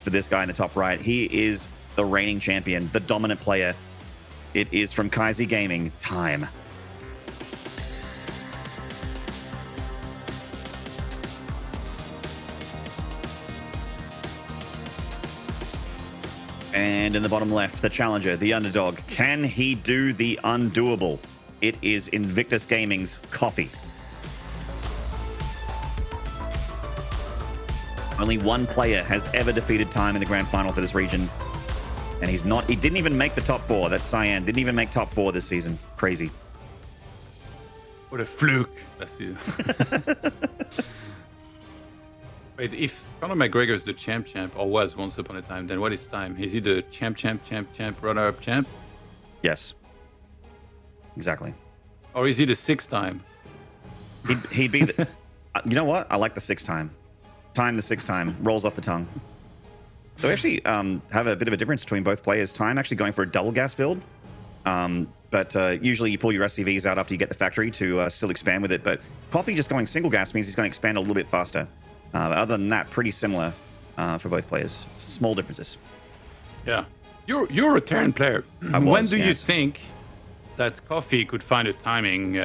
for this guy in the top right. He is the reigning champion, the dominant player. It is from Kaiser Gaming, time. And in the bottom left, the challenger, the underdog. Can he do the undoable? It is Invictus Gaming's Coffee. Only one player has ever defeated Time in the grand final for this region. And he didn't even make the top 4. That's Cyan. Didn't even make top 4 this season. Crazy. What a fluke. That's you. Wait, if Conor McGregor is the champ, or was once upon a time, then what is Time? Is he the champ, runner-up champ? Yes. Exactly. Or is he the 6th time? He'd be the... You know what? I like the 6th time. Time the 6th time. Rolls off the tongue. So we actually have a bit of a difference between both players. Time actually going for a double gas build. But usually you pull your SCVs out after you get the factory to still expand with it. But Coffee just going single gas means he's going to expand a little bit faster. Other than that, pretty similar for both players. Small differences. Yeah. You're a Terran player. When do you think that Coffee could find a timing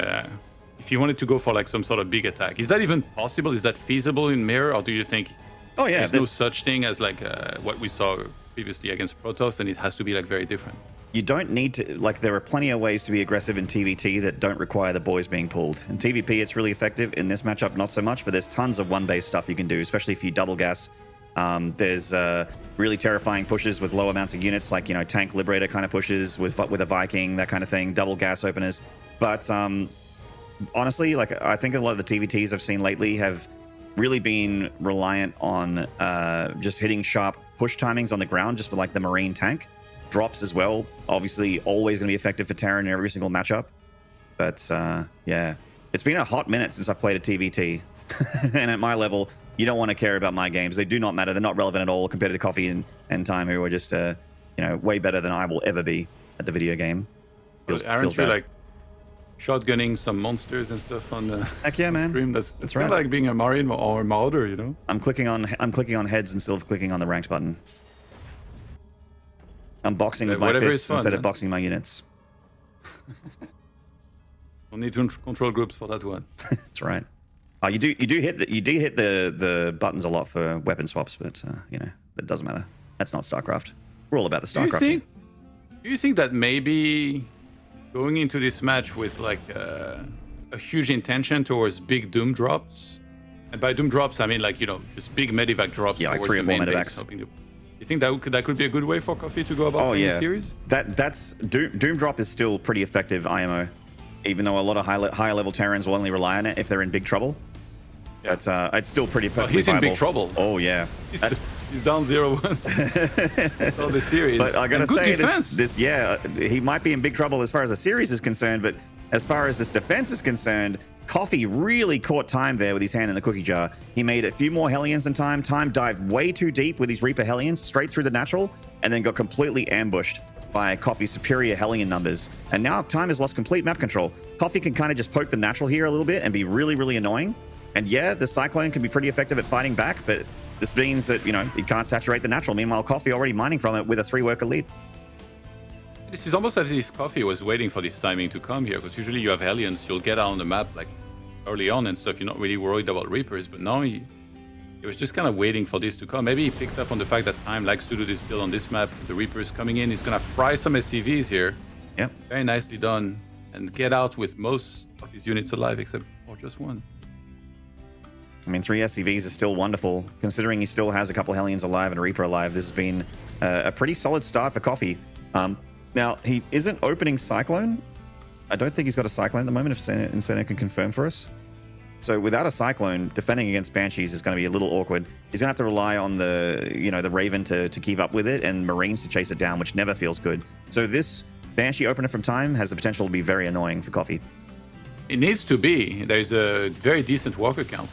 if you wanted to go for like some sort of big attack? Is that even possible? Is that feasible in Mirror? Or do you think there's no such thing as like what we saw previously against Protoss, and it has to be like very different? You don't need to, like, there are plenty of ways to be aggressive in TVT that don't require the boys being pulled. In TVP, it's really effective. In this matchup, not so much, but there's tons of one-base stuff you can do, especially if you double gas. There's really terrifying pushes with low amounts of units, like, you know, Tank Liberator kind of pushes with a Viking, that kind of thing, double gas openers. But honestly, like, I think a lot of the TVTs I've seen lately have really been reliant on just hitting sharp push timings on the ground, just with like the Marine tank. Drops as well, obviously always going to be effective for Terran in every single matchup. But yeah, it's been a hot minute since I've played a TVT. And at my level, you don't want to care about my games. They do not matter. They're not relevant at all compared to Coffee and Time, who are just you know, way better than I will ever be at the video game. Aren't you like shotgunning some monsters and stuff on the Heck yeah, man. stream? That's right. Kind of like being a Marine or a Marauder, you know? I'm clicking on heads instead of clicking on the ranked button. I'm boxing with my fists instead of boxing my units. Don't need to control groups for that one. That's right. You do hit the buttons a lot for weapon swaps, but you know, that doesn't matter. That's not StarCraft. We're all about the StarCraft. Do you think that maybe going into this match with like a huge intention towards big Doom drops, and by Doom drops I mean like, you know, just big medivac drops, like 3 or 4 medivacs. You think that could be a good way for Coffee to go about the series? That's Doom drop is still pretty effective IMO, even though a lot of higher level Terrans will only rely on it if they're in big trouble. Yeah. But it's still pretty perfectly he's viable. In big trouble. Oh yeah, he's down 0-1 for the series. But I gotta say, this he might be in big trouble as far as the series is concerned, but as far as this defense is concerned, Coffee really caught Time there with his hand in the cookie jar. He made a few more Hellions than Time. Time dived way too deep with his Reaper Hellions straight through the natural, and then got completely ambushed by Coffee's superior Hellion numbers. And now Time has lost complete map control. Coffee can kind of just poke the natural here a little bit and be really, really annoying. And yeah, the Cyclone can be pretty effective at fighting back, but this means that, you know, he can't saturate the natural. Meanwhile, Coffee already mining from it with a 3-worker lead. This is almost as if Coffee was waiting for this timing to come here, because usually you have Hellions, you'll get out on the map like early on and stuff, you're not really worried about Reapers, but now he was just kind of waiting for this to come. Maybe he picked up on the fact that Time likes to do this build on this map, the Reapers coming in, he's gonna fry some SCVs here. Yep. Very nicely done, and get out with most of his units alive, except for just one. I mean, 3 SCVs is still wonderful, considering he still has a couple Hellions alive and a Reaper alive. This has been a pretty solid start for Coffee. Now, he isn't opening Cyclone. I don't think he's got a Cyclone at the moment, if Inferno can confirm for us. So without a Cyclone, defending against Banshees is going to be a little awkward. He's going to have to rely on the Raven to keep up with it, and Marines to chase it down, which never feels good. So this Banshee opener from Time has the potential to be very annoying for Coffee. It needs to be. There's a very decent walker count.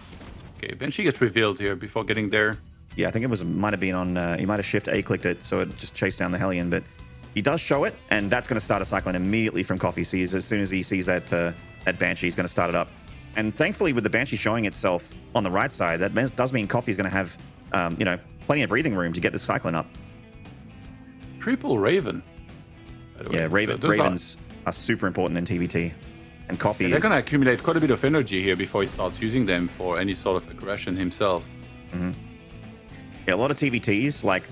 Okay, Banshee gets revealed here before getting there. Yeah, I think it might have been on, he might have Shift A clicked it, so it just chased down the Hellion, but he does show it, and that's going to start a Cyclone immediately from Coffee. Sees as soon as he sees that Banshee, he's going to start it up. And thankfully, with the Banshee showing itself on the right side, that does mean Coffee's going to have, plenty of breathing room to get the cycling up. Triple Raven. Yeah, Ravens are super important in TVT. And Coffee they're going to accumulate quite a bit of energy here before he starts using them for any sort of aggression himself. Mm-hmm. Yeah, a lot of TVTs, like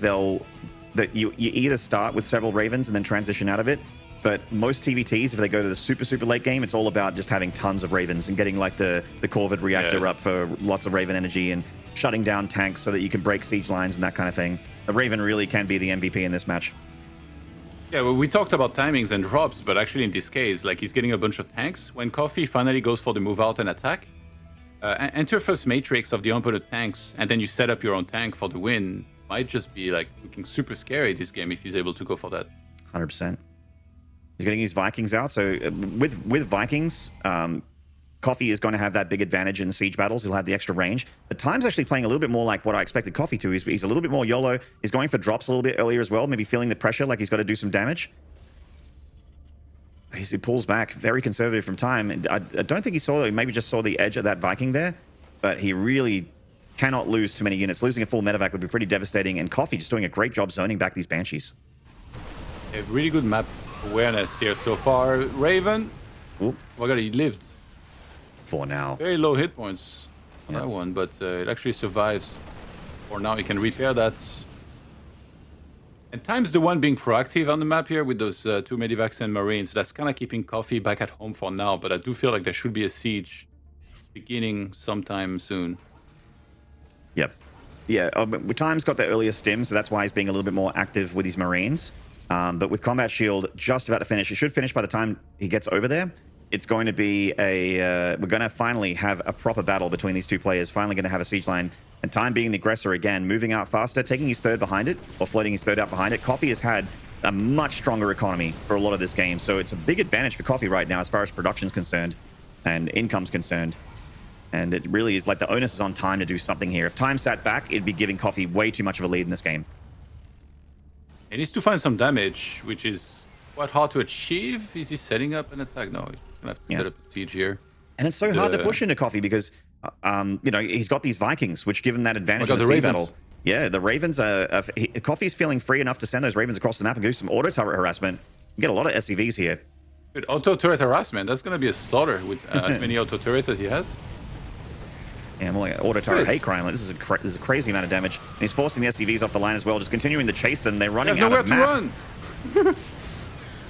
you either start with several Ravens and then transition out of it. But most TVTs, if they go to the super late game, it's all about just having tons of Ravens and getting like the Corvid reactor up for lots of Raven energy and shutting down tanks so that you can break siege lines and that kind of thing. The Raven really can be the MVP in this match. Yeah, well, we talked about timings and drops, but actually in this case, like he's getting a bunch of tanks. When Coffee finally goes for the move out and attack, enter first matrix of the opponent tanks, and then you set up your own tank for the win. Might just be like looking super scary this game if he's able to go for that. 100%. He's getting his Vikings out, so with Vikings, Coffee is going to have that big advantage in the siege battles. He'll have the extra range. But Time's actually playing a little bit more like what I expected Coffee to. He's a little bit more YOLO. He's going for drops a little bit earlier as well, maybe feeling the pressure like he's got to do some damage. He pulls back, very conservative from Time. And I don't think he maybe just saw the edge of that Viking there, but he really cannot lose too many units. Losing a full medevac would be pretty devastating, and Coffee just doing a great job zoning back these Banshees. A really good map awareness here so far. Raven, oh my god, he lived. For now. Very low hit points on that one, but it actually survives. For now, he can repair that. And Time's the one being proactive on the map here with those 2 Medivacs and Marines. That's kind of keeping Coffee back at home for now, but I do feel like there should be a siege beginning sometime soon. Yep. Yeah, Time's got the earliest stim, so that's why he's being a little bit more active with his Marines. But with Combat Shield just about to finish, it should finish by the time he gets over there. It's going to be we're going to finally have a proper battle between these two players, finally going to have a siege line. And Time being the aggressor again, moving out faster, taking his third behind it, or floating his third out behind it. Coffee has had a much stronger economy for a lot of this game, so it's a big advantage for Coffee right now as far as production's concerned and income's concerned. And it really is like the onus is on Time to do something here. If Time sat back, it'd be giving Coffee way too much of a lead in this game. He needs to find some damage, which is quite hard to achieve. Is he setting up an attack? No, he's going to have to set up a siege here. And it's so hard to push into Coffee because, you know, he's got these Vikings, which give him that advantage in the siege battle. Yeah, the Ravens Coffee's feeling free enough to send those Ravens across the map and do some auto turret harassment. You get a lot of SCVs here. Dude, auto turret harassment, that's going to be a slaughter with as many auto turrets as he has. Yeah, more like auto turret hate crime. Like, this is a crazy amount of damage. And he's forcing the SCVs off the line as well, just continuing to chase them. They're running out of map. Nowhere to run.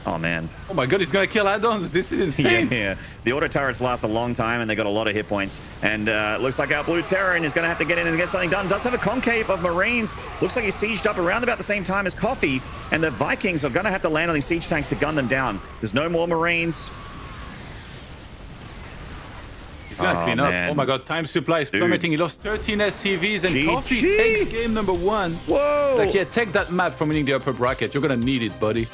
Oh, man. Oh, my God, he's going to kill add-ons. This is insane. Yeah. The auto turrets last a long time, and they got a lot of hit points. And looks like our Blue Terran is going to have to get in and get something done. Does have a concave of Marines. Looks like he's sieged up around about the same time as Coffee. And the Vikings are going to have to land on these siege tanks to gun them down. There's no more Marines. He's going to clean up. Oh, my God. Time supply is plummeting. He lost 13 SCVs, and Coffee takes game number 1. Whoa. Like, yeah, take that map from winning the upper bracket. You're going to need it, buddy.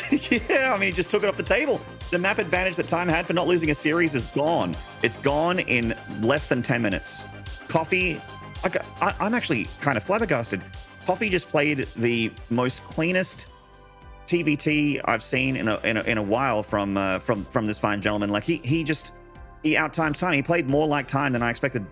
Yeah, I mean, he just took it off the table. The map advantage that Time had for not losing a series is gone. It's gone in less than 10 minutes. Coffee, I'm actually kind of flabbergasted. Coffee just played the most cleanest TVT I've seen in a while from this fine gentleman. Like he out-timed Time. He played more like Time than I expected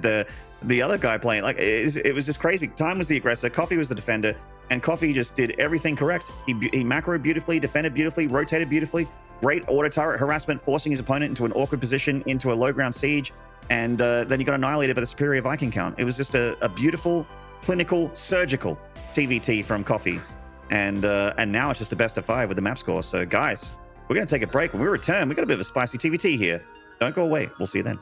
the other guy playing. Like it was just crazy. Time was the aggressor, Coffee was the defender, and Coffee just did everything correct. He macroed beautifully, defended beautifully, rotated beautifully. Great auto turret harassment, forcing his opponent into an awkward position, into a low ground siege, and then he got annihilated by the superior Viking count. It was just a beautiful, clinical, surgical TVT from Coffee, and now it's just a best of 5 with the map score. So guys, we're going to take a break. When we return, we got a bit of a spicy TVT here. Don't go away. We'll see you then.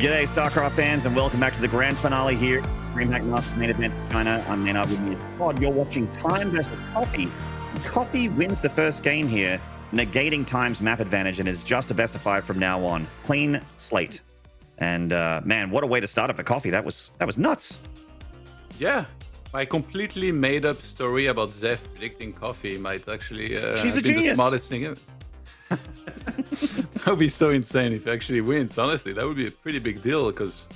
G'day, StarCraft fans, and welcome back to the grand finale here. DreamHack Masters main event China. I'm Maynard with me. Pod. You're watching Time versus Coffee. Coffee wins the first game here, negating Time's map advantage, and is just a best of 5 from now on. Clean slate. And man, what a way to start it for Coffee. That was nuts. Yeah. My completely made-up story about Zeph predicting Coffee might actually She's a be genius. the smartest thing ever. That would be so insane if he actually wins. Honestly, that would be a pretty big deal, because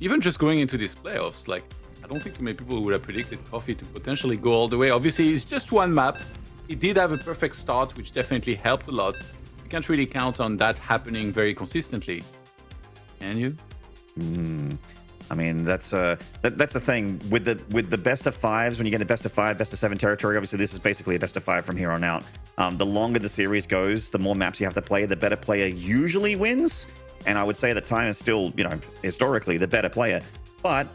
even just going into these playoffs, like, I don't think too many people would have predicted Coffee to potentially go all the way. Obviously, it's just one map. He did have a perfect start, which definitely helped a lot. You can't really count on that happening very consistently. Can you? I mean, that's the thing with the best of 5s. When you get a best of 5, best of 7 territory, obviously this is basically a best of 5 from here on out. The longer the series goes, the more maps you have to play, the better player usually wins. And I would say that Time is still, historically the better player. But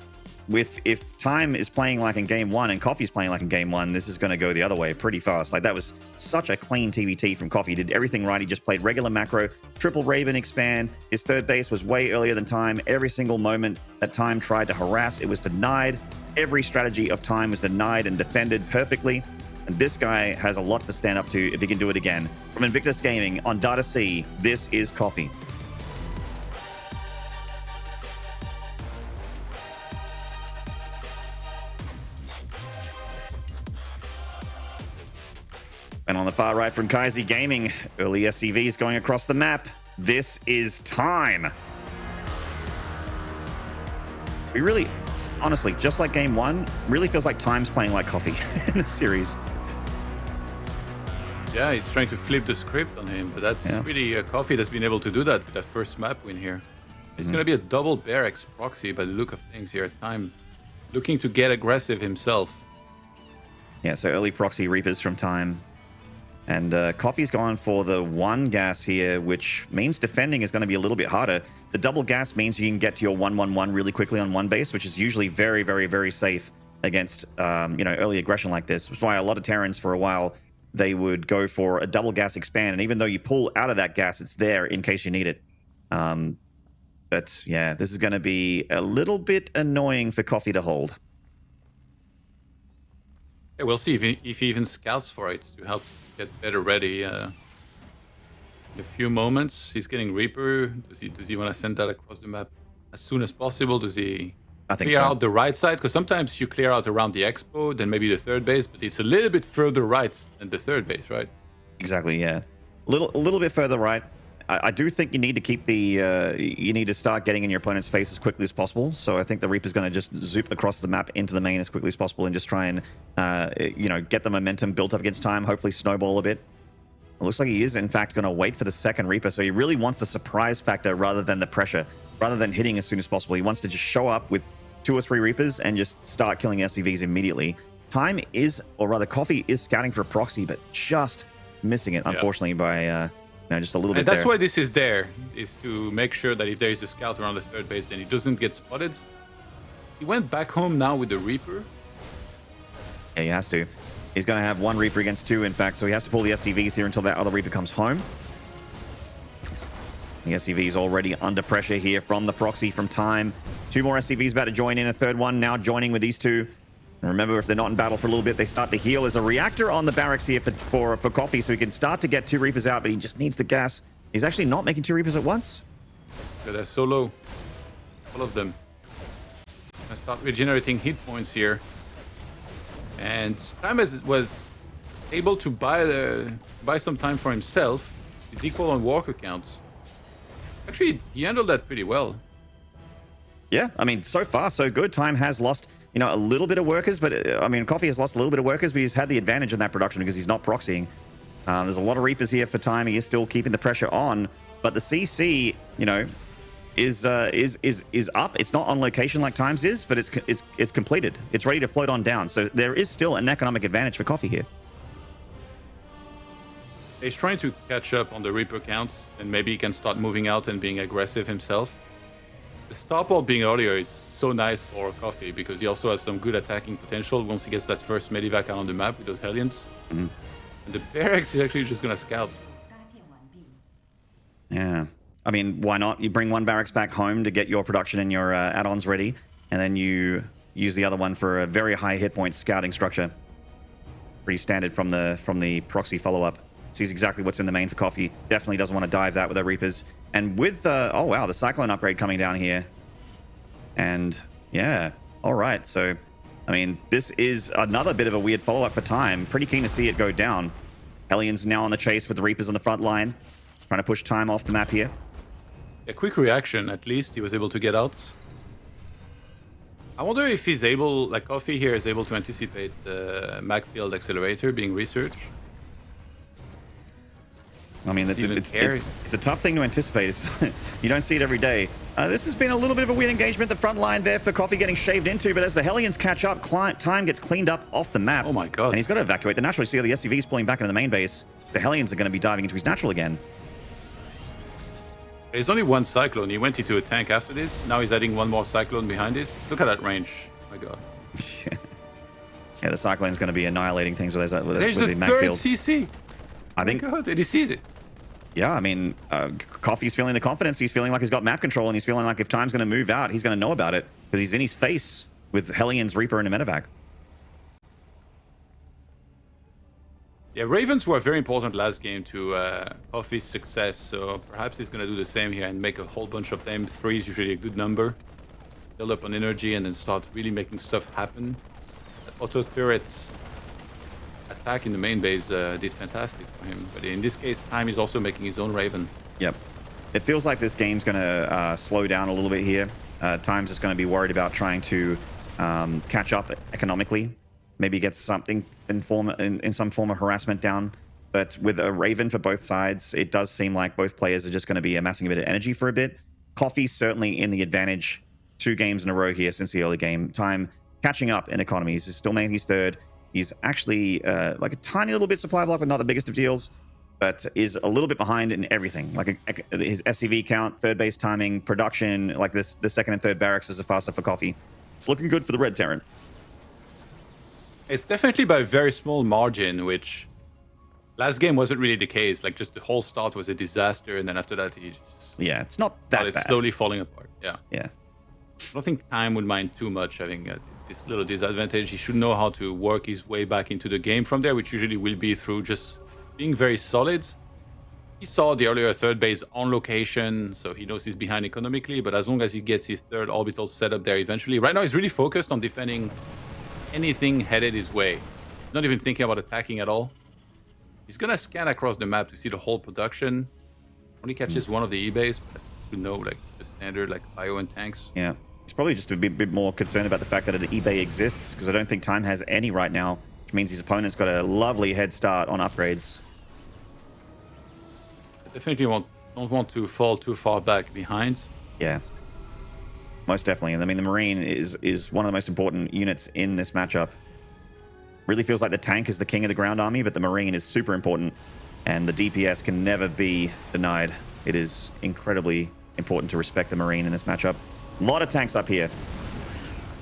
if Time is playing like in game 1 and Coffee's playing like in game 1, this is going to go the other way pretty fast. Like, that was such a clean TVT from Coffee. He did everything right. He just played regular macro, triple Raven expand. His third base was way earlier than Time. Every single moment that Time tried to harass, it was denied. Every strategy of Time was denied and defended perfectly. And this guy has a lot to stand up to if he can do it again. From Invictus Gaming on Data C, this is Coffee. And on the far right from Kaiser Gaming, early SCVs going across the map. This is Time. We really, honestly, just like game 1, really feels like Time's playing like Coffee in the series. Yeah, he's trying to flip the script on him, but that's really Coffee that's been able to do that with that first map win here. It's going to be a double barracks proxy by the look of things here. Time looking to get aggressive himself. Yeah, so early proxy Reapers from Time. And Coffee's gone for the 1 gas here, which means defending is going to be a little bit harder. The double gas means you can get to your 1-1-1 really quickly on 1 base, which is usually very, very, very safe against early aggression like this. Which is why a lot of Terrans for a while, they would go for a double gas expand. And even though you pull out of that gas, it's there in case you need it. But yeah, this is going to be a little bit annoying for Coffee to hold. Yeah, we'll see if he even scouts for it to help get better ready. In a few moments, he's getting Reaper. Does he want to send that across the map as soon as possible? Does he clear out the right side? Because sometimes you clear out around the expo, then maybe the third base, but it's a little bit further right than the third base, right? Exactly, yeah. A little bit further right. I do think you need to keep the you need to start getting in your opponent's face as quickly as possible. So I think the Reaper's going to just zoop across the map into the main as quickly as possible and just try and get the momentum built up against Time, hopefully snowball a bit. It looks like he is in fact going to wait for the second Reaper, so he really wants the surprise factor rather than the pressure, rather than hitting as soon as possible. He wants to just show up with 2 or 3 Reapers and just start killing SCVs immediately. Time is, or rather Coffee is scouting for a proxy, but just missing it, unfortunately, by just a little bit. And that's why this is there, is to make sure that if there is a scout around the third base, then he doesn't get spotted. He went back home now with the Reaper. Yeah, he has to. He's going to have 1 Reaper against 2, in fact, so he has to pull the SCVs here until that other Reaper comes home. The SCV is already under pressure here from the proxy from Time. 2 more SCVs about to join in, a third one now joining with these 2. And remember, if they're not in battle for a little bit, they start to heal. There's a reactor on the barracks here for Coffee, so he can start to get 2 Reapers out, but he just needs the gas. He's actually not making 2 Reapers at once. Yeah, they're so low. All of them. I start regenerating hit points here. And Time was able to buy some time for himself. He's equal on walker counts. Actually, he handled that pretty well. Yeah, I mean, so far, so good. Time has lost a little bit of workers, but Coffee has lost a little bit of workers, but he's had the advantage in that production because he's not proxying. There's a lot of Reapers here for Time. He is still keeping the pressure on, but the CC, is up. It's not on location like Time's is, but it's completed. It's ready to float on down. So there is still an economic advantage for Coffee here. He's trying to catch up on the Reaper counts, and maybe he can start moving out and being aggressive himself. The stop wall being earlier is so nice for Coffee because he also has some good attacking potential once he gets that first Medivac out on the map with those Hellions. And the barracks is actually just going to scout. Yeah. I mean, why not? You bring one barracks back home to get your production and your add-ons ready, and then you use the other one for a very high hit point scouting structure. Pretty standard from the proxy follow-up. Sees exactly what's in the main for Coffee. Definitely doesn't want to dive that with the Reapers. And with oh wow, the Cyclone upgrade coming down here. And yeah, all right. So, I mean, this is another bit of a weird follow-up for Time. Pretty keen to see it go down. Hellions now on the chase with the Reapers on the front line, trying to push Time off the map here. A quick reaction, at least. He was able to get out. I wonder if he's able, like Coffee here, is able to anticipate the Macfield accelerator being researched. I mean, it's a tough thing to anticipate. You don't see it every day. This has been a little bit of a weird engagement. The front line there for Coffee getting shaved into, but as the Hellions catch up, Time gets cleaned up off the map. Oh my god. And he's got to evacuate the natural. You see the SCVs pulling back into the main base. The Hellions are going to be diving into his natural again. There's only one Cyclone. He went into a tank after this. Now he's adding one more Cyclone behind this. Look at that range. Oh my god. Yeah, the Cyclone's going to be annihilating things with the third Macfield. CC. I think. Oh my god, and he sees it. Yeah, I mean, Coffee's feeling the confidence. He's feeling like he's got map control, and he's feeling like if Time's going to move out, he's going to know about it because he's in his face with Hellions, Reaper, and a medevac. Yeah, Ravens were very important last game to Coffee's success, so perhaps he's going to do the same here and make a whole bunch of them. 3 is usually a good number. Build up on energy and then start really making stuff happen. That auto turrets attack in the main base did fantastic for him, but in this case, Time is also making his own Raven. Yep. It feels like this game's going to slow down a little bit here. Time's just going to be worried about trying to catch up economically. Maybe get something in some form of harassment down. But with a Raven for both sides, it does seem like both players are just going to be amassing a bit of energy for a bit. Coffee's certainly in the advantage 2 games in a row here since the early game. Time catching up in economies. He's still making his third. He's actually like a tiny little bit supply block, but not the biggest of deals, but is a little bit behind in everything. Like his SCV count, third base timing, production, like the second and third barracks is faster for Coffee. It's looking good for the Red Terran. It's definitely by a very small margin, which last game wasn't really the case. Like, just the whole start was a disaster, and then after that, he just... Yeah, it's not that bad. Slowly falling apart, yeah. Yeah. I don't think Time would mind too much having this little disadvantage. He should know how to work his way back into the game from there, which usually will be through just being very solid. He saw the earlier third base on location, so he knows he's behind economically, but as long as he gets his third orbital set up there eventually... Right now, he's really focused on defending anything headed his way. He's not even thinking about attacking at all. He's gonna scan across the map to see the whole production. Only catches one of the E-base, but to know like the standard like bio and tanks. Yeah, he's probably just a bit more concerned about the fact that an eBay exists, because I don't think Time has any right now, which means his opponent's got a lovely head start on upgrades. I definitely don't want to fall too far back behind. Yeah. Most definitely. And I mean, the Marine is one of the most important units in this matchup. Really feels like the tank is the king of the ground army, but the Marine is super important. And the DPS can never be denied. It is incredibly important to respect the Marine in this matchup. A lot of tanks up here.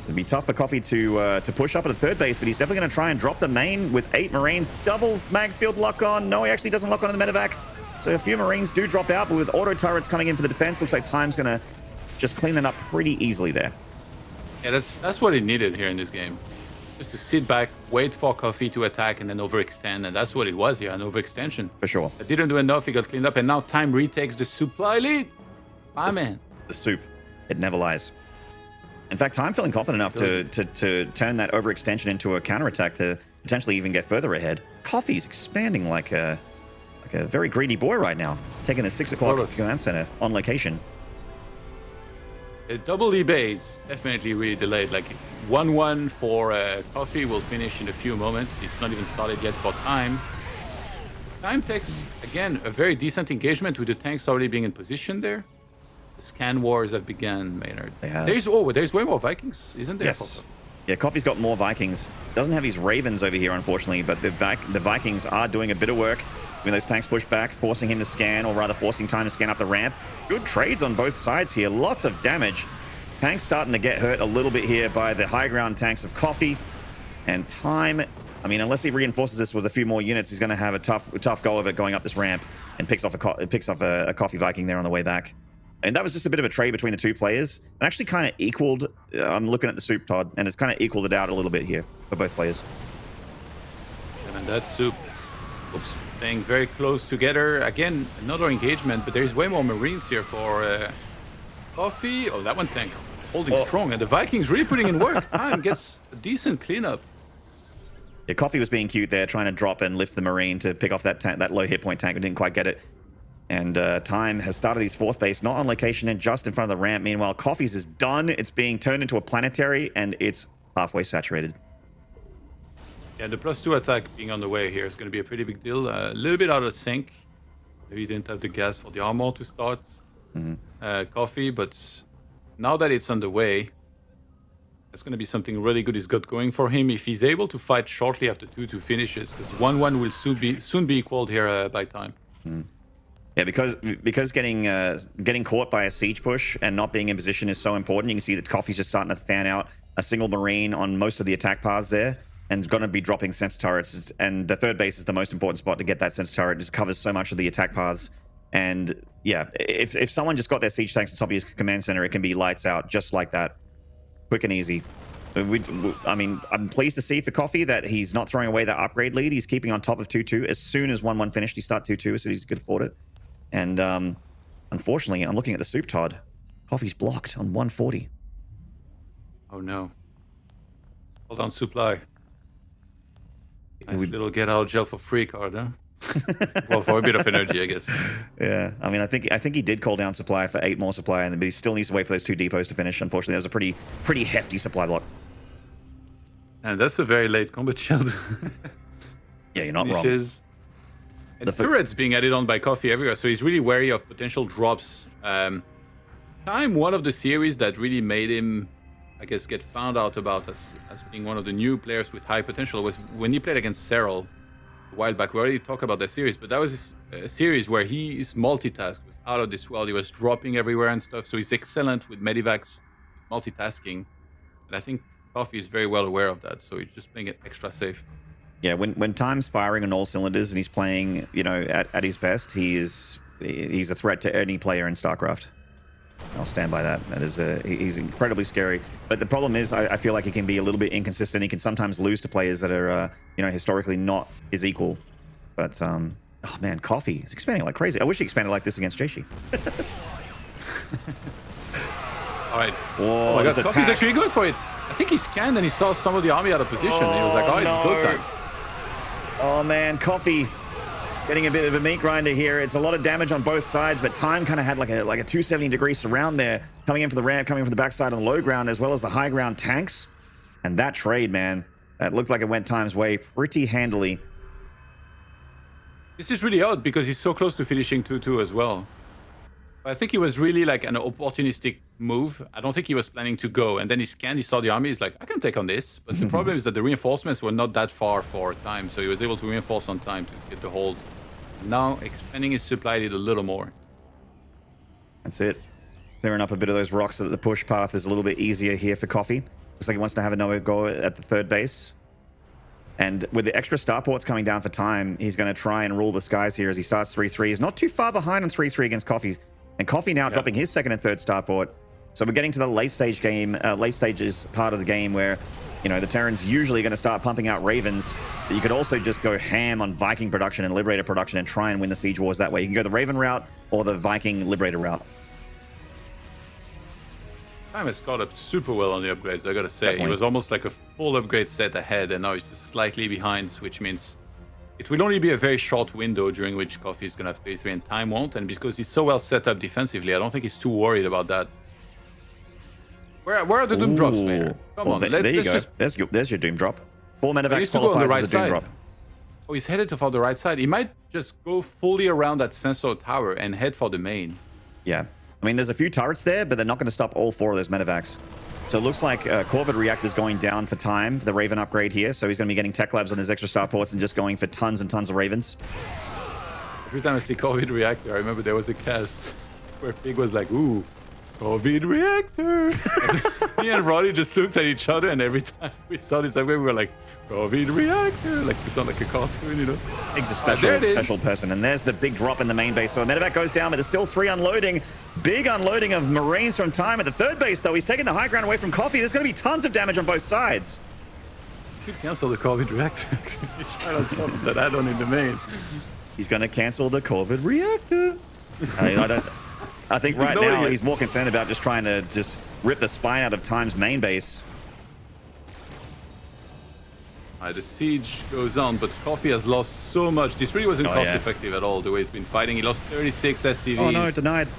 It'd be tough for Coffee to push up at a third base, but he's definitely going to try and drop the main with 8 Marines. Doubles Magfield lock on. No, he actually doesn't lock on in the medevac. So a few Marines do drop out, but with auto turrets coming in for the defense, looks like Time's going to just clean them up pretty easily there. Yeah, that's what he needed here in this game. Just to sit back, wait for Coffee to attack, and then overextend. And that's what it was here, an overextension. For sure. It didn't do enough, he got cleaned up, and now Time retakes the supply lead. My man. The soup. It never lies. In fact, Time feeling confident enough to turn that overextension into a counterattack to potentially even get further ahead. Coffee's expanding like a very greedy boy right now, taking the 6 o'clock command center on location. The double E-base definitely really delayed. Like 1-1 for Coffee will finish in a few moments. It's not even started yet for Time. Time takes, again, a very decent engagement with the tanks already being in position there. The scan wars have begun, Maynard. There's way more Vikings, isn't there? Yes. Yeah, Coffee's got more Vikings. Doesn't have his Ravens over here, unfortunately, but the Vikings are doing a bit of work. When those tanks push back, forcing him to scan, or rather forcing Time to scan up the ramp. Good trades on both sides here. Lots of damage. Tanks starting to get hurt a little bit here by the high ground tanks of Coffee. And Time I mean, unless he reinforces this with a few more units, he's going to have a tough go of it going up this ramp and picks off a Coffee Viking there on the way back. And that was just a bit of a trade between the two players. And actually kind of equaled, I'm looking at the Soup, Todd, and it's kind of equaled it out a little bit here for both players. And that Soup, oops, staying very close together. Again, another engagement, but there's way more Marines here for Coffee. Oh, that one tank holding strong. And the Vikings really putting in work. Time gets a decent cleanup. Yeah, Coffee was being cute there, trying to drop and lift the Marine to pick off that low hit point tank, but didn't quite get it. And Time has started his 4th base, not on location and just in front of the ramp. Meanwhile, Coffee's is done. It's being turned into a planetary, and it's halfway saturated. Yeah, the +2 attack being on the way here is going to be a pretty big deal. A little bit out of sync. Maybe he didn't have the gas for the armor to start Coffee, but now that it's on the way, it's going to be something really good he's got going for him. If he's able to fight shortly after 2-2 finishes, because 1-1 will soon be equaled here by Time. Yeah, because getting caught by a siege push and not being in position is so important. You can see that Coffee's just starting to fan out a single Marine on most of the attack paths there, and going to be dropping sensor turrets. And the 3rd base is the most important spot to get that sensor turret. It just covers so much of the attack paths. And yeah, if someone just got their siege tanks on top of your command center, it can be lights out just like that, quick and easy. I mean, I'm pleased to see for Coffee that he's not throwing away that upgrade lead. He's keeping on top of 2-2. As soon as 1-1 finished, he start 2-2, so he could afford it. And unfortunately, I'm looking at the Soup, Todd. Coffee's blocked on 140. Oh no. Hold on, Supply. Nice little get out of jail for free card, huh? Well, for a bit of energy, I guess. Yeah, I mean, I think he did call down supply for 8 more supply, but he still needs to wait for those 2 depots to finish. Unfortunately, that was a pretty hefty supply block. And that's a very late combat shield. Yeah, you're not wrong. And the turrets being added on by Coffee everywhere, so he's really wary of potential drops. Time, one of the series that really made him, I guess, get found out about as being one of the new players with high potential was when he played against Cyril a while back. We already talked about that series, but that was a series where his multitask was out of this world. He was dropping everywhere and stuff, so he's excellent with medivacs, multitasking. And I think Coffee is very well aware of that, so he's just playing it extra safe. Yeah, when Time's firing on all cylinders and he's playing, you know, at his best, he's a threat to any player in StarCraft. I'll stand by that. That is he's incredibly scary. But the problem is, I feel like he can be a little bit inconsistent. He can sometimes lose to players that are, you know, historically not his equal. But oh man, Coffee is expanding like crazy. I wish he expanded like this against Jaishi. All right. Whoa, oh my God, Coffee's actually going for it. I think he scanned and he saw some of the army out of position. And he was like, "Oh, it's go time." Oh man, Coffee getting a bit of a meat grinder here. It's a lot of damage on both sides, but Time kind of had like a 270-degree surround there, coming in for the ramp, coming in from the backside on the low ground, as well as the high ground tanks. And that trade, man, that looked like it went Time's way pretty handily. This is really odd because he's so close to finishing 2-2 as well. I think it was really like an opportunistic move. I don't think he was planning to go. And then he scanned, he saw the army, he's like, I can take on this. But the problem is that the reinforcements were not that far for Time. So he was able to reinforce on time to get the hold. Now expanding his supply lead a little more. That's it. Clearing up a bit of those rocks so that the push path is a little bit easier here for Coffee. Looks like he wants to have another go at the 3rd base. And with the extra starports coming down for Time, he's going to try and rule the skies here as he starts 3-3. He's not too far behind on 3-3 against Coffee. And Coffee now dropping his 2nd and 3rd starport. So we're getting to the late stages part of the game where, you know, the Terrans usually going to start pumping out Ravens. But you could also just go ham on Viking production and Liberator production and try and win the siege wars that way. You can go the Raven route or the Viking Liberator route. Time has caught up super well on the upgrades, I gotta say. Definitely. He was almost like a full upgrade set ahead, and now he's just slightly behind, which means it will only be a very short window during which Coffee is gonna have 3-3 and Time won't. And because he's so well set up defensively, I don't think he's too worried about that. Where are the Doom drops, Mater? Come on, there you go. There's your Doom drop. 4 medevacs to go on the right as a Doom side. drop. Oh, he's headed for the right side. He might just go fully around that sensor tower and head for the main. Yeah. I mean, there's a few turrets there, but they're not going to stop all 4 of those medevacs. So it looks like Corvid Reactor's going down for Time, the Raven upgrade here. So he's going to be getting tech labs on his extra starports and just going for tons and tons of Ravens. Every time I see Corvid Reactor, I remember there was a cast where Pig was like, ooh, COVID reactor. Me and Roddy just looked at each other, and every time we saw this, we were like, COVID reactor. Like we sound like a cartoon, you know. He's a special person. And there's the big drop in the main base. So a medevac goes down, but there's still 3 unloading. Big unloading of Marines from Time at the third base, though. He's taking the high ground away from Coffee. There's going to be tons of damage on both sides. Should cancel the COVID reactor. He's right on top of that add-on in the main. He's going to cancel the COVID reactor. I think right now he's more concerned about just trying to just rip the spine out of Time's main base. The siege goes on, but Coffee has lost so much. This really wasn't cost-effective at all, the way he's been fighting. He lost 36 SCVs. Oh no, denied.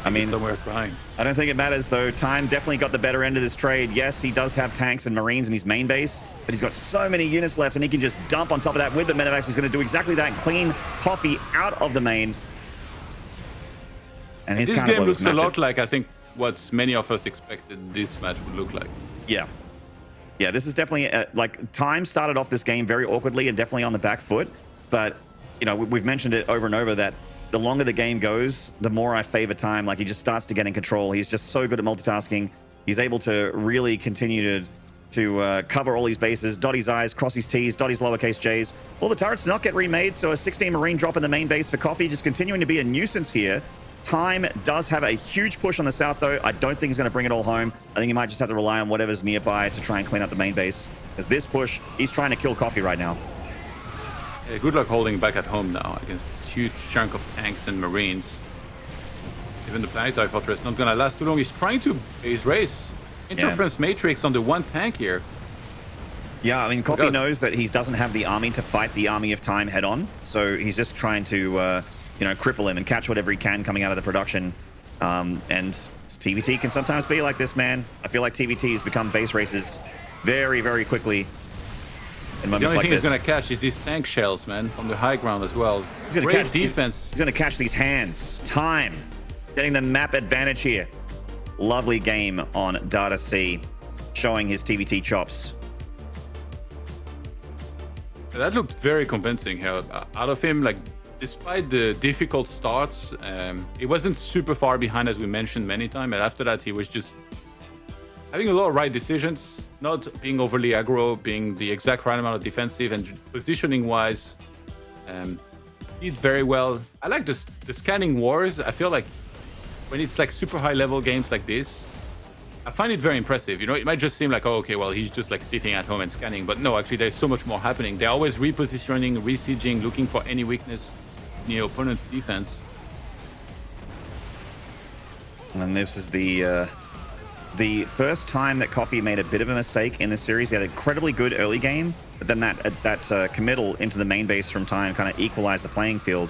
I mean, somewhere crying. I don't think it matters, though. Time definitely got the better end of this trade. Yes, he does have tanks and Marines in his main base, but he's got so many units left, and he can just dump on top of that with the medevacs. He's going to do exactly that and clean Coffee out of the main. And his this game looks a lot like, I think, what many of us expected this match would look like. Yeah. Yeah, this is definitely, like, Time started off this game very awkwardly and definitely on the back foot. But, you know, we've mentioned it over and over that the longer the game goes, the more I favor Time. Like, he just starts to get in control. He's just so good at multitasking. He's able to really continue to cover all these bases, dot his I's, cross his T's, dot his lowercase J's. Well, the turrets not get remade, so a 16 Marine drop in the main base for Coffee, just continuing to be a nuisance here. Time does have a huge push on the south, though. I don't think he's going to bring it all home. I think he might just have to rely on whatever's nearby to try and clean up the main base. Because this push, he's trying to kill Coffee right now. Yeah, good luck holding back at home now against this huge chunk of tanks and Marines. Even the Planetary Fortress not going to last too long. He's trying to base race. Interference Matrix on the one tank here. Yeah, I mean, Coffee knows that he doesn't have the army to fight the army of Time head on. So he's just trying to... you know, cripple him and catch whatever he can coming out of the production. And TVT can sometimes be like this, man. I feel like TVT has become base races very, very quickly in moments like this. The only thing he's going to catch is these tank shells, man, from the high ground as well. He's going to catch defense. He's going to catch these hands. Time getting the map advantage here. Lovely game on Data C, showing his TVT chops. That looked very convincing here. Out of him, like, despite the difficult starts, it wasn't super far behind, as we mentioned many times. And after that, he was just having a lot of right decisions, not being overly aggro, being the exact right amount of defensive, and positioning-wise, he did very well. I like the scanning wars. I feel like when it's like super high-level games like this, I find it very impressive. You know, it might just seem like, oh, okay, well, he's just like sitting at home and scanning. But no, actually, there's so much more happening. They're always repositioning, resieging, looking for any weakness in the opponent's defense. And this is the first time that Coffee made a bit of a mistake in this series. He had an incredibly good early game, but then that committal into the main base from Time kind of equalized the playing field.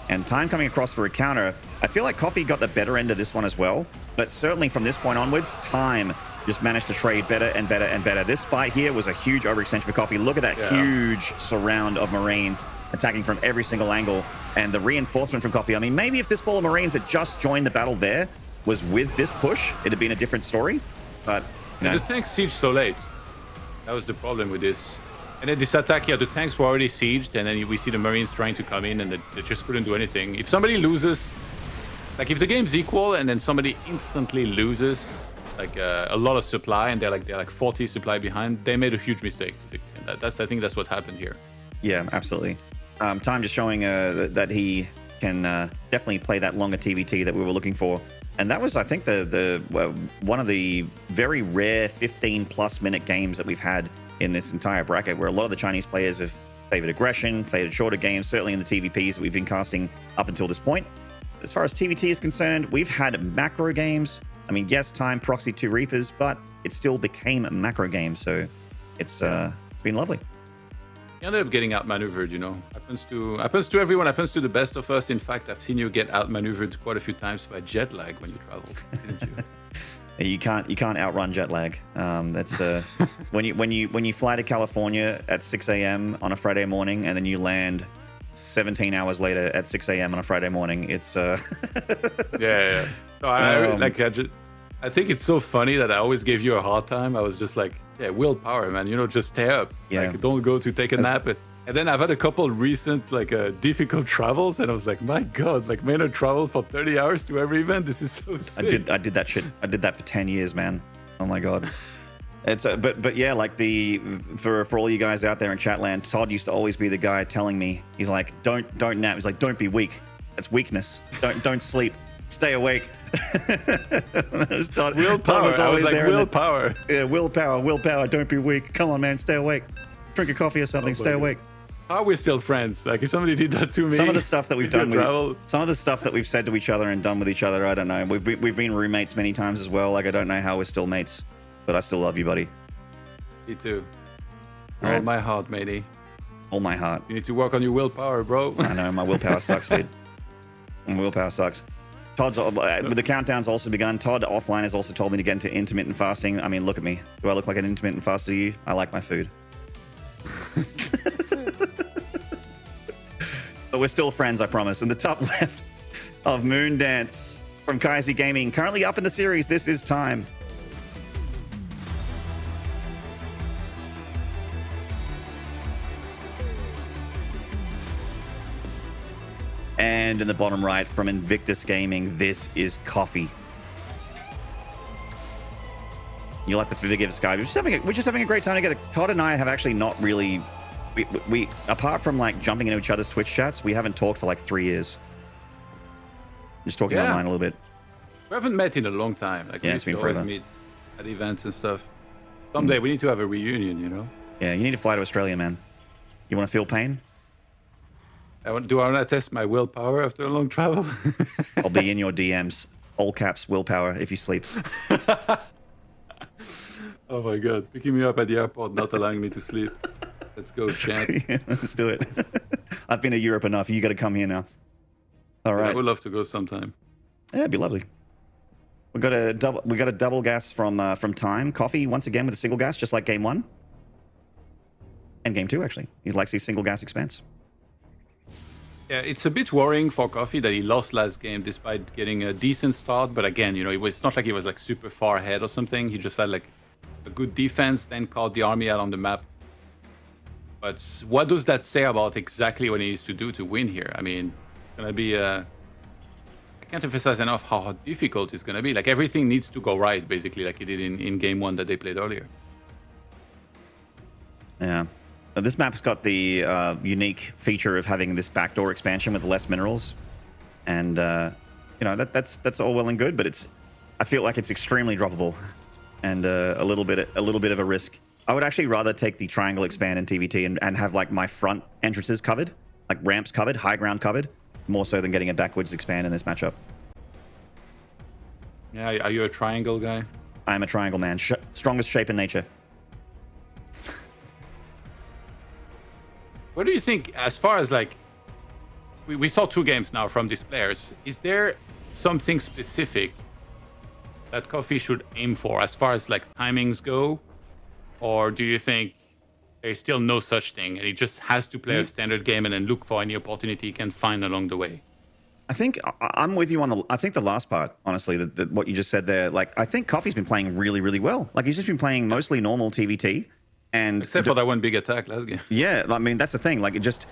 And Time coming across for a counter, I feel like Coffee got the better end of this one as well. But certainly from this point onwards, Time just managed to trade better and better and better. This fight here was a huge overextension for Coffee. Look at that huge surround of Marines attacking from every single angle. And the reinforcement from Coffee. I mean, maybe if this ball of Marines that just joined the battle there was with this push, it'd have been a different story. But, you know. The tanks sieged so late. That was the problem with this. And then this attack, yeah, the tanks were already sieged, and then we see the Marines trying to come in, and they just couldn't do anything. If somebody loses, like if the game's equal, and then somebody instantly loses, like a lot of supply, and they're like 40 supply behind, they made a huge mistake. I think that's what happened here. Yeah, absolutely. Time just showing that he can definitely play that longer TVT that we were looking for. And that was, I think, one of the very rare 15-plus minute games that we've had in this entire bracket, where a lot of the Chinese players have favored aggression, favored shorter games, certainly in the TVPs that we've been casting up until this point. As far as TVT is concerned, we've had macro games. I mean, yes, Time proxy 2 Reapers, but it still became macro games, so it's been lovely. You ended up getting outmaneuvered, you know. Happens to everyone, happens to the best of us. In fact, I've seen you get outmaneuvered quite a few times by jet lag when you travel, didn't you? You can't outrun jet lag. That's when you fly to California at 6 a.m. on a Friday morning and then you land 17 hours later at 6 a.m. on a Friday morning. It's yeah. No, I think it's so funny that I always gave you a hard time. I was just like, Yeah, willpower, man. Just stay up. Yeah. Like, don't go to take a nap. And then I've had a couple recent, difficult travels, and I was like, my God, like, man, I traveled for 30 hours to every event. This is so sick. I did that shit. I did that for 10 years, man. Oh my God. It's but yeah, like for all you guys out there in Chatland, Todd used to always be the guy telling me, he's like, don't nap. He's like, don't be weak. That's weakness. Don't sleep. Stay awake. Todd, willpower. I was like, willpower. Yeah, willpower. Don't be weak. Come on, man. Stay awake. Drink a coffee or something. Stay awake. Are we still friends? Like, if somebody did that to me, some of the stuff that we've done, some of the stuff that we've said to each other and done with each other, I don't know. We've been roommates many times as well. Like, I don't know how we're still mates, but I still love you, buddy. Me too. All my heart, matey. All my heart. You need to work on your willpower, bro. I know, my willpower sucks, dude. My willpower sucks. Todd's with the countdown's also begun. Todd offline has also told me to get into intermittent fasting. I mean, look at me. Do I look like an intermittent faster to you? I like my food. But we're still friends, I promise. In the top left of Moon Dance from Kaiser Gaming, currently up in the series. This is time. And in the bottom right from Invictus Gaming, this is Coffee. You like the Forgive Sky? We're just having a great time together. Todd and I have actually not really, we apart from like jumping into each other's Twitch chats, we haven't talked for like 3 years. Just talking online a little bit. We haven't met in a long time. Like, yeah, it's been forever. Meet at events and stuff. Someday we need to have a reunion, Yeah, you need to fly to Australia, man. You want to feel pain? Do I want to test my willpower after a long travel? I'll be in your DMs. All caps, willpower, if you sleep. Oh my God. Picking me up at the airport, not allowing me to sleep. Let's go, champ. Yeah, let's do it. I've been to Europe enough. You got to come here now. All right. I would love to go sometime. Yeah, it'd be lovely. We got a double gas from Time. Coffee once again with a single gas, just like game 1. And game 2, actually. He likes his single gas expanse. Yeah, it's a bit worrying for Coffee that he lost last game despite getting a decent start. But again, it's not like he was like super far ahead or something. He just had like a good defense, then caught the army out on the map. But what does that say about exactly what he needs to do to win here? I mean, it's gonna be I can't emphasize enough how difficult it's gonna be. Like, everything needs to go right, basically, like it did in game 1 that they played earlier. Yeah. This map's got the unique feature of having this backdoor expansion with less minerals, and that's all well and good, but I feel like it's extremely droppable, and a little bit of a risk. I would actually rather take the triangle expand in TVT and have like my front entrances covered, like ramps covered, high ground covered, more so than getting a backwards expand in this matchup. Yeah, are you a triangle guy? I'm a triangle man, strongest shape in nature. What do you think, as far as like, we saw 2 games now from these players. Is there something specific that Coffee should aim for as far as like timings go? Or do you think there's still no such thing and he just has to play a standard game and then look for any opportunity he can find along the way? I think I'm with you on the last part, honestly, that what you just said there. Like, I think Coffee's been playing really, really well. Like, he's just been playing mostly normal TVT. And except for that one big attack last game. Yeah, I mean, that's the thing. Like, just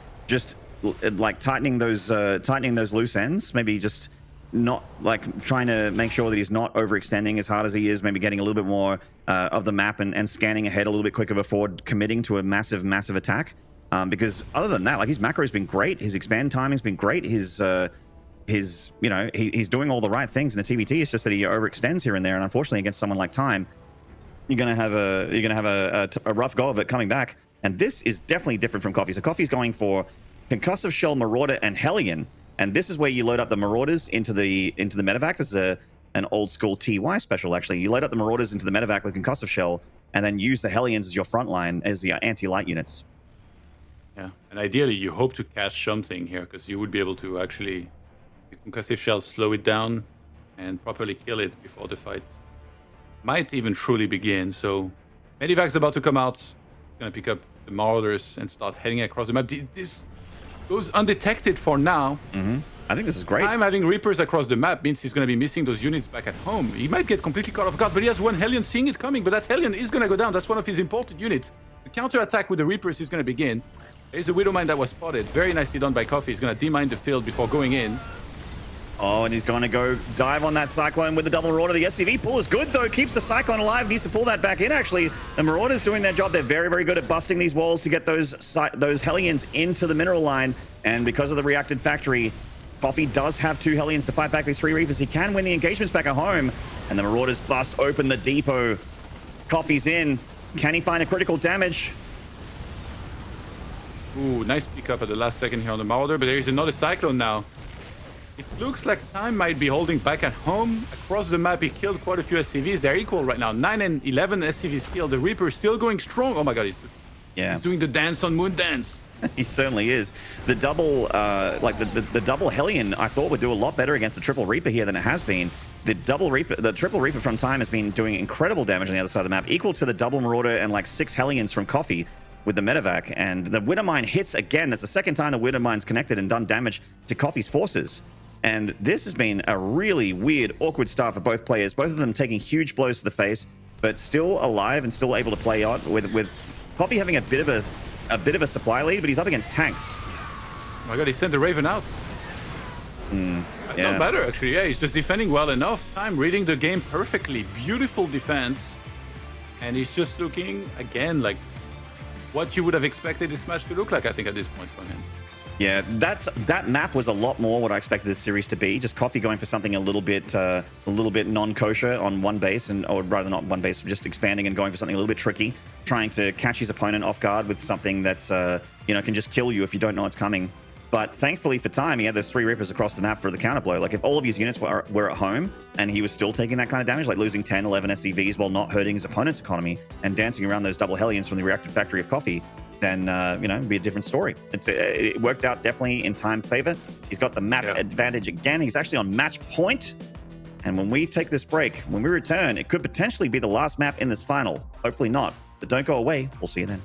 like tightening those loose ends. Maybe just not like trying to make sure that he's not overextending as hard as he is. Maybe getting a little bit more of the map and scanning ahead a little bit quicker before committing to a massive attack. Because other than that, like, his macro's been great. His expand timing's been great. He's doing all the right things in a TVT. It's just that he overextends here and there. And unfortunately, against someone like Time, you're gonna have a rough go of it coming back, and this is definitely different from Coffee. So Coffee's going for Concussive Shell, Marauder, and Hellion, and this is where you load up the Marauders into the medevac. This is an old school TY special, actually. You load up the Marauders into the medevac with Concussive Shell, and then use the Hellions as your front line as the anti-light units. Yeah, and ideally you hope to catch something here because you would be able to actually, with Concussive Shell, slow it down and properly kill it before the fight might even truly begin. So Medivac's about to come out. He's going to pick up the Marauders and start heading across the map. This goes undetected for now. I think this is great. Time having Reapers across the map means he's going to be missing those units back at home. He might get completely caught off guard, but he has one Hellion seeing it coming, but that Hellion is going to go down. That's one of his important units. The counter-attack with the Reapers is going to begin. There's a Widowmine that was spotted. Very nicely done by Coffee. He's going to demine the field before going in. Oh, and he's going to go dive on that Cyclone with the double Marauder. The SCV pull is good, though. Keeps the Cyclone alive. Needs to pull that back in, actually. The Marauders doing their job. They're very, very good at busting these walls to get those Hellions into the mineral line. And because of the reacted factory, Coffee does have 2 Hellions to fight back these 3 Reapers. He can win the engagements back at home. And the Marauders bust open the depot. Coffee's in. Can he find the critical damage? Ooh, nice pick up at the last second here on the Marauder, but there is another Cyclone now. It looks like Time might be holding back at home. Across the map, he killed quite a few SCVs. They're equal right now. 9 and 11 SCVs killed. The Reaper is still going strong. Oh my god, he's doing the dance on Moon Dance. He certainly is. The double, the double Hellion, I thought would do a lot better against the triple Reaper here than it has been. The triple Reaper from Time has been doing incredible damage on the other side of the map, equal to the double Marauder and like 6 Hellions from Coffee with the Medevac. And the Widowmine hits again. That's the second time the Widowmine's connected and done damage to Coffee's forces. And this has been a really weird, awkward start for both players. Both of them taking huge blows to the face, but still alive and still able to play out with Coffee having a bit of a supply lead, but he's up against tanks. Oh my god, he sent the Raven out. Yeah. Not better, actually. Yeah, he's just defending well enough. Time reading the game perfectly. Beautiful defense. And he's just looking, again, like what you would have expected this match to look like, I think, at this point from him. Yeah, that map was a lot more what I expected this series to be. Just Coffee going for something a little bit non-kosher on one base, or rather not one base, just expanding and going for something a little bit tricky, trying to catch his opponent off guard with something that's can just kill you if you don't know it's coming. But thankfully for Time, he had those 3 Reapers across the map for the counterblow. Like if all of his units were at home and he was still taking that kind of damage, like losing 10, 11 SCVs while not hurting his opponent's economy and dancing around those double Hellions from the reactive factory of Coffee, then it'd be a different story. It worked out definitely in Time's favor. He's got the map advantage again. He's actually on match point. And when we take this break, when we return, it could potentially be the last map in this final. Hopefully not, but don't go away. We'll see you then.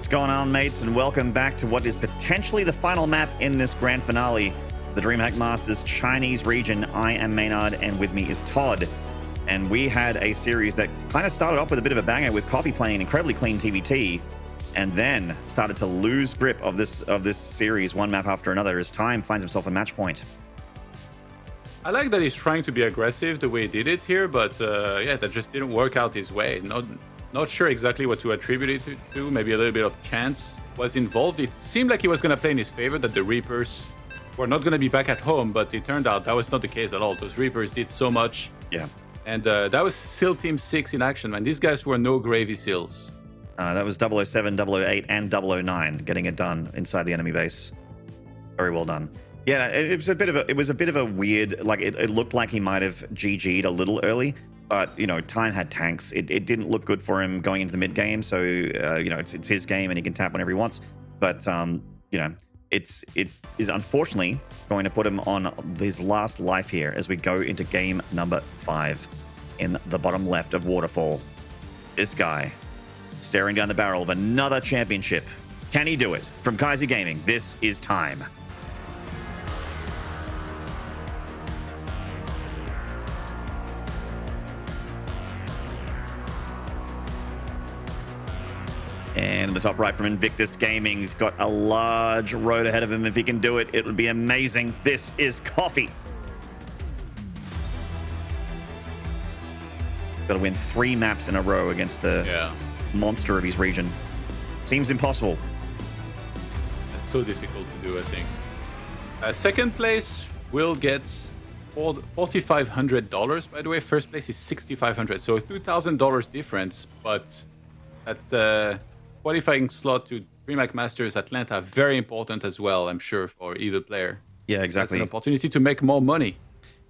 What's going on, mates, and welcome back to what is potentially the final map in this grand finale, the DreamHack Masters Chinese region. I am Maynard, and with me is Todd. And we had a series that kind of started off with a bit of a banger with Coffee playing an incredibly clean TVT, and then started to lose grip of this series one map after another as Time finds himself a match point. I like that he's trying to be aggressive the way he did it here, but yeah, that just didn't work out his way. Not sure exactly what to attribute it to. Maybe a little bit of chance was involved. It seemed like he was going to play in his favor, that the Reapers were not going to be back at home, but it turned out that was not the case at all. Those Reapers did so much. Yeah. And that was SEAL Team 6 in action, man. These guys were no gravy SEALs. That was 007, 008, and 009 getting it done inside the enemy base. Very well done. Yeah, it was a bit of a weird, like it looked like he might have GG'd a little early, but you know, Time had tanks. It didn't look good for him going into the mid game, so you know, it's his game and he can tap whenever he wants. But you know, it is unfortunately going to put him on his last life here as we go into game number 5 in the bottom left of Waterfall. This guy staring down the barrel of another championship. Can he do it? From Kaiser Gaming, this is Time. And in the top right from Invictus Gaming, he's got a large road ahead of him. If he can do it, it would be amazing. This is Coffee. Got to win 3 maps in a row against the monster of his region. Seems impossible. It's so difficult to do, I think. Second place will get $4,500, by the way. First place is $6,500, so a $2,000 difference, but at qualifying slot to DreamHack Masters Atlanta, very important as well, I'm sure, for either player. Yeah, exactly. That's an opportunity to make more money.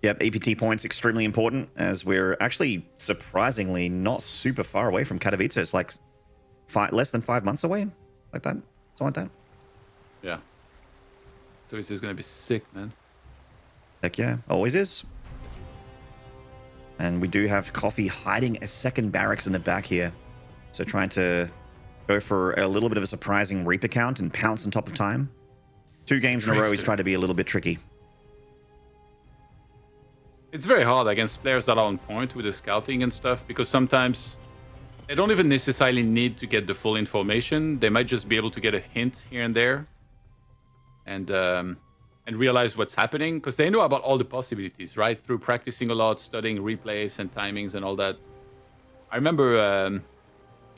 Yep, APT points extremely important, as we're actually surprisingly not super far away from Katowice. It's like less than 5 months away, like that, something like that. Yeah. So this is gonna be sick, man. Heck yeah, always is. And we do have Coffee hiding a second barracks in the back here. So trying to go for a little bit of a surprising Reaper count and pounce on top of Time. 2 games in a row, he's tried to be a little bit tricky. It's very hard against players that are on point with the scouting and stuff, because sometimes they don't even necessarily need to get the full information. They might just be able to get a hint here and there and realize what's happening, because they know about all the possibilities, right? Through practicing a lot, studying replays and timings and all that. I remember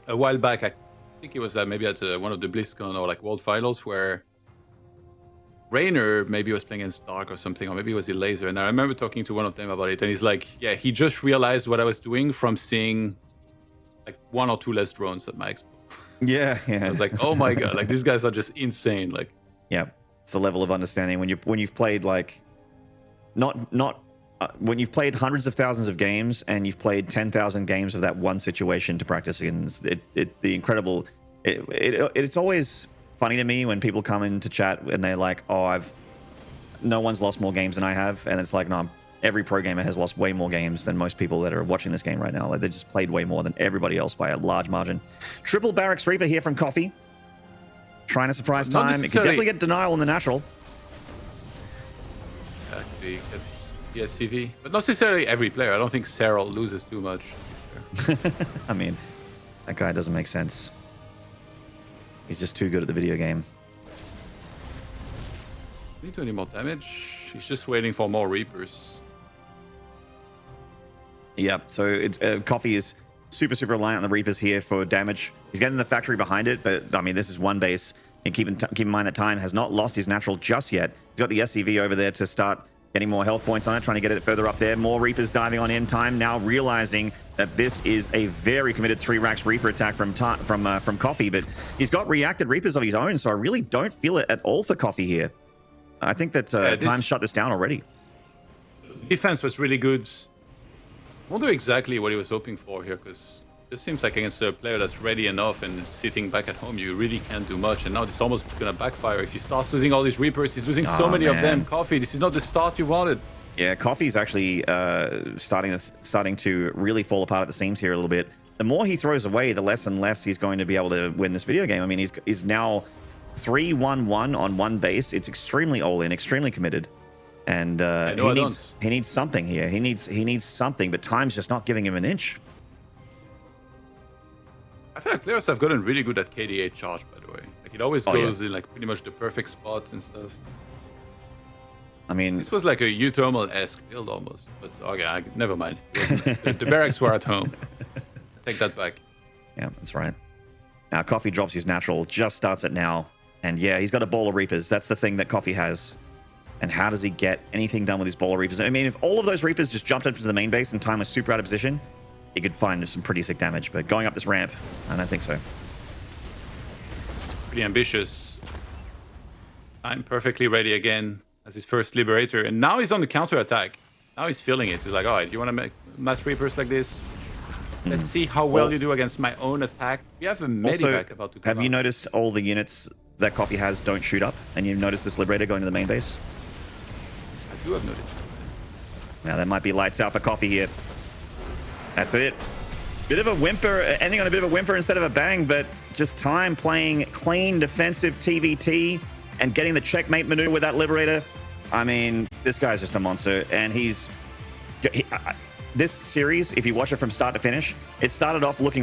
a while back, I think it was maybe at one of the BlizzCon or like World Finals, where Rainer maybe was playing against Dark or something, or maybe it was a Laser, and I remember talking to one of them about it, and he's like, yeah, he just realized what I was doing from seeing like 1 or 2 less drones at my expo. Yeah. I was like, oh my god, like these guys are just insane. Like, yeah, it's the level of understanding when you've played like when you've played hundreds of thousands of games and you've played 10,000 games of that one situation to practice in. It's always funny to me when people come into chat and they're like, oh, no one's lost more games than I have. And it's like, no, every pro gamer has lost way more games than most people that are watching this game right now. Like, they just played way more than everybody else by a large margin. Triple Barracks Reaper here from Coffee. Trying to surprise Time. It could definitely get denial in the natural. Actually, it's PSCV, but not necessarily every player. I don't think Cyril loses too much. I mean, that guy doesn't make sense. He's just too good at the video game. Did he do any more damage? He's just waiting for more Reapers. Yeah, so Coffee is super reliant on the Reapers here for damage. He's getting the factory behind it, but I mean, this is one base. And keep in mind that Time has not lost his natural just yet. He's got the SCV over there to start getting more health points on it, trying to get it further up there. More Reapers diving on in. Time now realizing that this is a very committed 3 racks Reaper attack from Coffee, but he's got reacted Reapers of his own, so I really don't feel it at all for Coffee here. I think that Time shut this down already. Defense was really good. I wonder exactly what he was hoping for here, because this seems like against a player that's ready enough and sitting back at home, you really can't do much. And now it's almost going to backfire. If he starts losing all these Reapers, he's losing so many of them. Coffee, this is not the start you wanted. Yeah, Coffee's actually starting to really fall apart at the seams here a little bit. the more he throws away, the less and less he's going to be able to win this video game. I mean, he's now 3-1-1 on one base. It's extremely all-in, extremely committed. And he needs something here. He needs something, but time's just not giving him an inch. I feel like players have gotten really good at KDA charge, by the way. Like it always goes in like pretty much the perfect spots and stuff. I mean, this was like a U-thermal-esque build almost, but okay, never mind. The barracks were at home. Take that back. Yeah, that's right. Now Coffee drops his natural, just starts it now, and yeah, he's got a ball of Reapers. That's the thing that Coffee has. And how does he get anything done with his ball of Reapers? I mean, if all of those Reapers just jumped up to the main base and time was super out of position, he could find some pretty sick damage. But going up this ramp, I don't think so. Pretty ambitious. I'm perfectly ready again as his first Liberator. And now he's on the counter attack. Now he's feeling it. He's like, all right, do you want to make mass Reapers like this? Let's see how well you do against my own attack. We have a medivac about to come Have you noticed all the units that Coffee has don't shoot up? And you've noticed this Liberator going to the main base? I do have noticed. Now that might be lights out for Coffee here. That's it. Bit of a whimper, ending on a bit of a whimper instead of a bang, but just time playing clean defensive TVT and getting the checkmate maneuver with that Liberator. I mean, this guy's just a monster, and this series, if you watch it from start to finish, it started off looking